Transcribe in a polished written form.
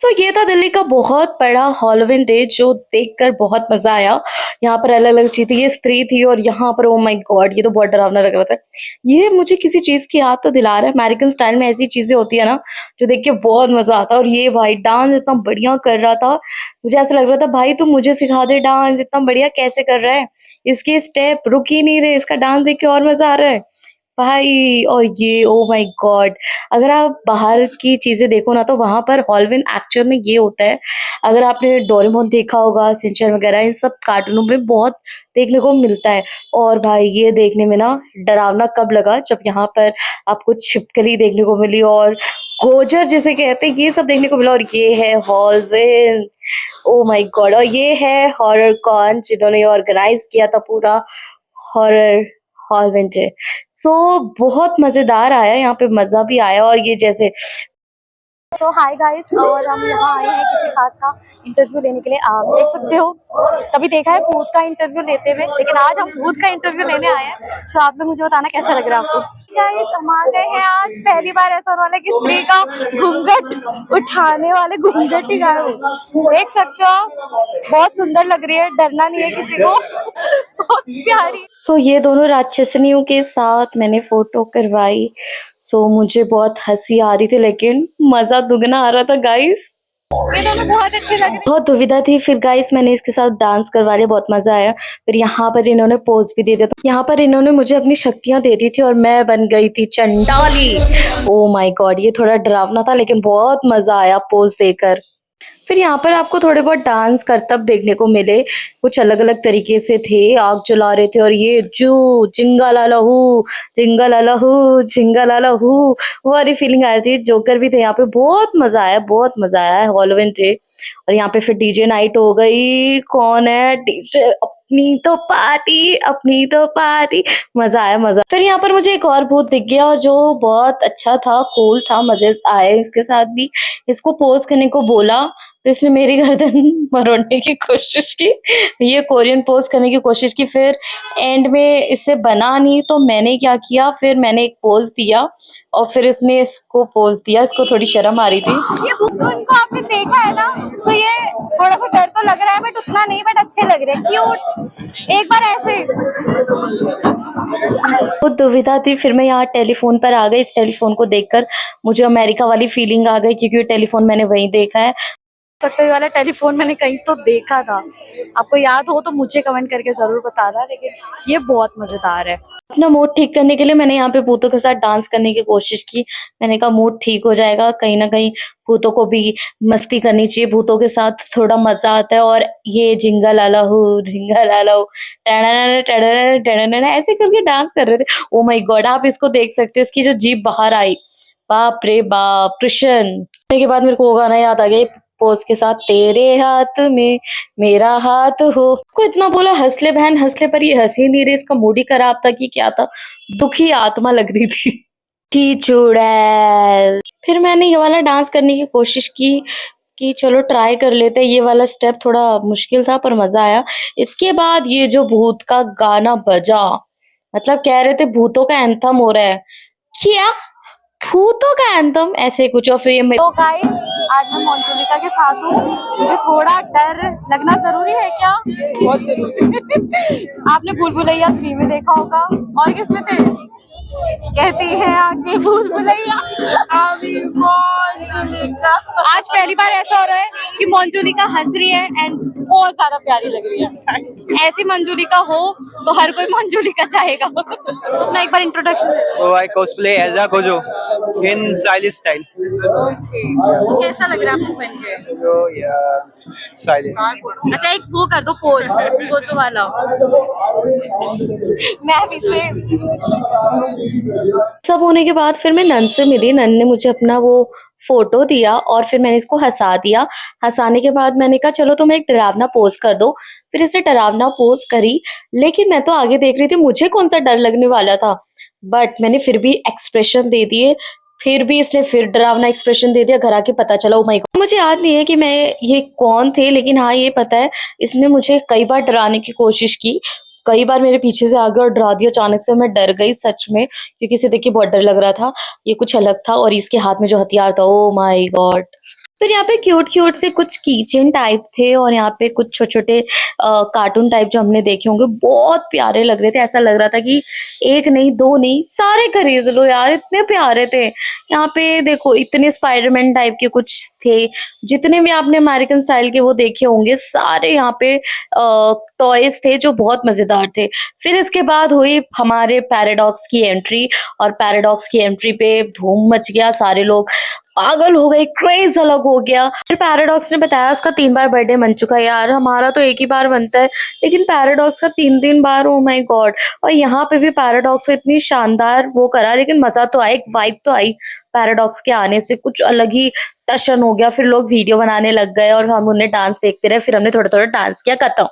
ये था दिल्ली का बहुत बड़ा हैलोवीन डे जो देखकर बहुत मजा आया। यहाँ पर अलग अलग चीजें, ये स्त्री थी और यहाँ पर ओ माय गॉड ये तो बहुत डरावना लग रहा था। ये मुझे किसी चीज की याद तो दिला रहा है, अमेरिकन स्टाइल में ऐसी चीजें होती है ना जो देख के बहुत मजा आता है। और ये भाई डांस इतना बढ़िया कर रहा था, मुझे ऐसा लग रहा था भाई तू मुझे सिखा दे डांस, इतना बढ़िया कैसे कर रहा है। इसके स्टेप रुक ही नहीं रहे, इसका डांस देख के और मजा आ रहा है भाई। और ये ओ माय गॉड, अगर आप बाहर की चीजें देखो ना तो वहां पर हॉलविन एक्चुअल में ये होता है। अगर आपने डोरेमोन देखा होगा, सिंचन वगैरह, इन सब कार्टूनों में बहुत देखने को मिलता है। और भाई ये देखने में ना डरावना कब लगा जब यहाँ पर आपको छिपकली देखने को मिली और गोजर जिसे कहते हैं ये सब देखने को मिला। और ये है हॉलविन, ओ माय गॉड। और ये है हॉरर कॉन जिन्होंने ऑर्गेनाइज किया था पूरा हॉरर हॉल विंटर। बहुत मजेदार आया, यहाँ पे मजा भी आया। और ये जैसे हाय गाइस, और हम यहाँ आए हैं किसी खास का इंटरव्यू लेने के लिए। आप देख सकते हो कभी देखा है भूत का इंटरव्यू लेते हुए, लेकिन आज हम भूत का इंटरव्यू लेने आए हैं। तो आप लोग मुझे बताना कैसा लग रहा है आपको। गाइस हम आ गए हैं, आज पहली बार ऐसा होने वाला है कि स्त्री का घूंघट उठाने वाले घूंघट ही गायब। देख सकते हो बहुत सुंदर लग रही है, डरना नहीं है किसी को। बहुत प्यारी। ये दोनों राक्षसनियों के साथ मैंने फोटो करवाई। मुझे बहुत हंसी आ रही थी लेकिन मजा दुगना आ रहा था गाइस। ये दोनों बहुत अच्छे लग रहे, बहुत दुविधा थी। फिर गाइस मैंने इसके साथ डांस करवा लिया, बहुत मजा आया। फिर यहाँ पर इन्होंने पोज भी दे दिया, तो यहाँ पर इन्होंने मुझे अपनी शक्तियां दे दी थी और मैं बन गई थी चंडाली। ओ माय गॉड, ये थोड़ा डरावना था लेकिन बहुत मजा आया पोज देकर। फिर यहाँ पर आपको थोड़े बहुत डांस करतब देखने को मिले, कुछ अलग अलग तरीके से थे, आग जला रहे थे। और ये जो जिंगा लाला हूँ, जिंगा लाला हूँ, जिंगा लाला हूँ, वो वाली फीलिंग आ रही थी। जोकर भी थे यहाँ पे, बहुत मजा आया, बहुत मजा आया हैलोवीन डे। और यहाँ पे फिर डीजे नाइट हो गई। कौन है डीजे? अपनी तो पार्टी, अपनी तो पार्टी। मजा आया, मजा। फिर यहाँ पर मुझे एक और भूत दिख गया और जो बहुत अच्छा था, कूल था, मजे आए इसके साथ भी। इसको पोज करने को बोला तो इसने मेरी गर्दन मरोड़ने की कोशिश की, ये कोरियन पोज करने की कोशिश की। फिर एंड में इससे बना नहीं तो मैंने क्या किया, फिर मैंने एक पोज दिया और फिर इसने इसको पोज दिया। इसको थोड़ी शर्म आ रही थी। ये उनको आपने देखा है ना, तो ये थोड़ा सा डर तो लग रहा है बट उतना नहीं, बट अच्छे लग रहे हैं, क्यूट। एक बार ऐसे बहुत दुविधा थी। फिर मैं यहाँ टेलीफोन पर आ गई। इस टेलीफोन को देखकर मुझे अमेरिका वाली फीलिंग आ गई क्योंकि टेलीफोन मैंने वहीं देखा है। सकते वाला टेलीफोन मैंने कहीं तो देखा था, आपको याद हो तो मुझे कमेंट करके जरूर बताना। लेकिन ये बहुत मजेदार है। अपना मूड ठीक करने के लिए मैंने यहाँ पे भूतों के साथ डांस करने की कोशिश की। मैंने कहा मूड ठीक हो जाएगा, कहीं ना कहीं भूतों को भी मस्ती करनी चाहिए, भूतों के साथ थोड़ा मजा आता है। और ये जिंगा लाला हूँ, जिंगा लाला हूँ, ऐसे करके डांस कर रहे थे। ओ माय गॉड, आप इसको देख सकते हो, इसकी जो जीभ बाहर आई, बाप रे बाप। कृष्ण के बाद मेरे को वो गाना याद आ गया पोज के साथ, तेरे हाथ में मेरा हाथ हो। को इतना बोला हंसले बहन हंसले, पर ये हंस ही नहीं रही। इसका मूड ही खराब था कि क्या था, दुखी आत्मा लग रही थी की चुड़ैल। फिर मैंने ये वाला डांस करने की कोशिश की कि चलो ट्राई कर लेते। ये वाला स्टेप थोड़ा मुश्किल था पर मजा आया। इसके बाद ये जो भूत का गाना बजा, मतलब कह रहे थे भूतों का एंथम हो रहा है, क्या भूतों का एंथम ऐसे कुछ। और फिर तो गाइस आज मैं मोंजुलिका के साथ हूँ, मुझे थोड़ा डर लगना जरूरी है क्या? बहुत जरूरी। आपने भूल भुलैया 3 में देखा होगा, और किसमें थे? कहती है आगे भूल भुलैया। मोंजुलिका आज पहली बार ऐसा हो रहा है कि मोंजुलिका हंस रही है एंड बहुत ज्यादा प्यारी लग रही है। ऐसी मंजुलिका हो तो हर कोई मंजुलिका चाहेगा। अपना एक बार introduction. So I cosplay Elsa Gojo in stylish style. Okay, तो कैसा लग रहा है आपको पहन के? So yeah, stylish. अच्छा एक वो कर दो पोज, पोज वाला। मैं भी से सब होने के बाद फिर मैं नन से मिली। नन ने मुझे अपना वो फोटो दिया और फिर मैंने इसको हंसा दिया। हंसाने के बाद मैंने कहा चलो तुम एक डरावना पोज कर दो। फिर इसने डरावना पोज करी, लेकिन मैं तो आगे देख रही थी, मुझे कौन सा डर लगने वाला था, बट मैंने फिर भी एक्सप्रेशन दे दिए। फिर भी इसने फिर डरावना एक्सप्रेशन दे दिया। घर आके पता चला, ओ माय गॉड। मुझे याद नहीं है कि मैं ये कौन थे, लेकिन हाँ ये पता है इसने मुझे कई बार डराने की कोशिश की। कई बार मेरे पीछे से आ गया और डरा दिया अचानक से। मैं डर गई सच में, क्योंकि इसे देख के बहुत डर लग रहा था। ये कुछ अलग था और इसके हाथ में जो हथियार था, ओ माय गॉड। फिर यहाँ पे क्यूट से कुछ कीचेन टाइप थे और यहाँ पे कुछ छोटे-छोटे कार्टून टाइप जो हमने देखे होंगे, बहुत प्यारे लग रहे थे। ऐसा लग रहा था कि 1 नहीं, 2 नहीं, सारे खरीद लो यार, इतने प्यारे थे। यहाँ पे देखो इतने स्पाइडरमैन टाइप के कुछ थे, जितने भी आपने अमेरिकन स्टाइल के वो देखे होंगे, सारे यहाँ पे टॉयज़ थे जो बहुत मज़ेदार थे। फिर इसके बाद हुई हमारे पैराडॉक्स की एंट्री और पैराडॉक्स की एंट्री पे धूम मच गया, सारे लोग पागल हो गए, क्रेज़ अलग हो गया। फिर पैराडॉक्स ने बताया उसका 3 बार बर्थडे बन चुका है यार, हमारा तो 1 ही बार बनता है, लेकिन पैराडॉक्स का 3-3 बार, ओह माय गॉड! और यहाँ पे भी पैराडॉक्स को इतनी शानदार वो करा, लेकिन मज़ा तो आया, एक वाइब तो आई पैराडॉक्स के आने से, कुछ अलग ही टशन हो गया। फिर लोग वीडियो बनाने लग गए और हम उन्हें डांस देखते रहे, फिर हमने थोड़ा-थोड़ा डांस किया, खत्म।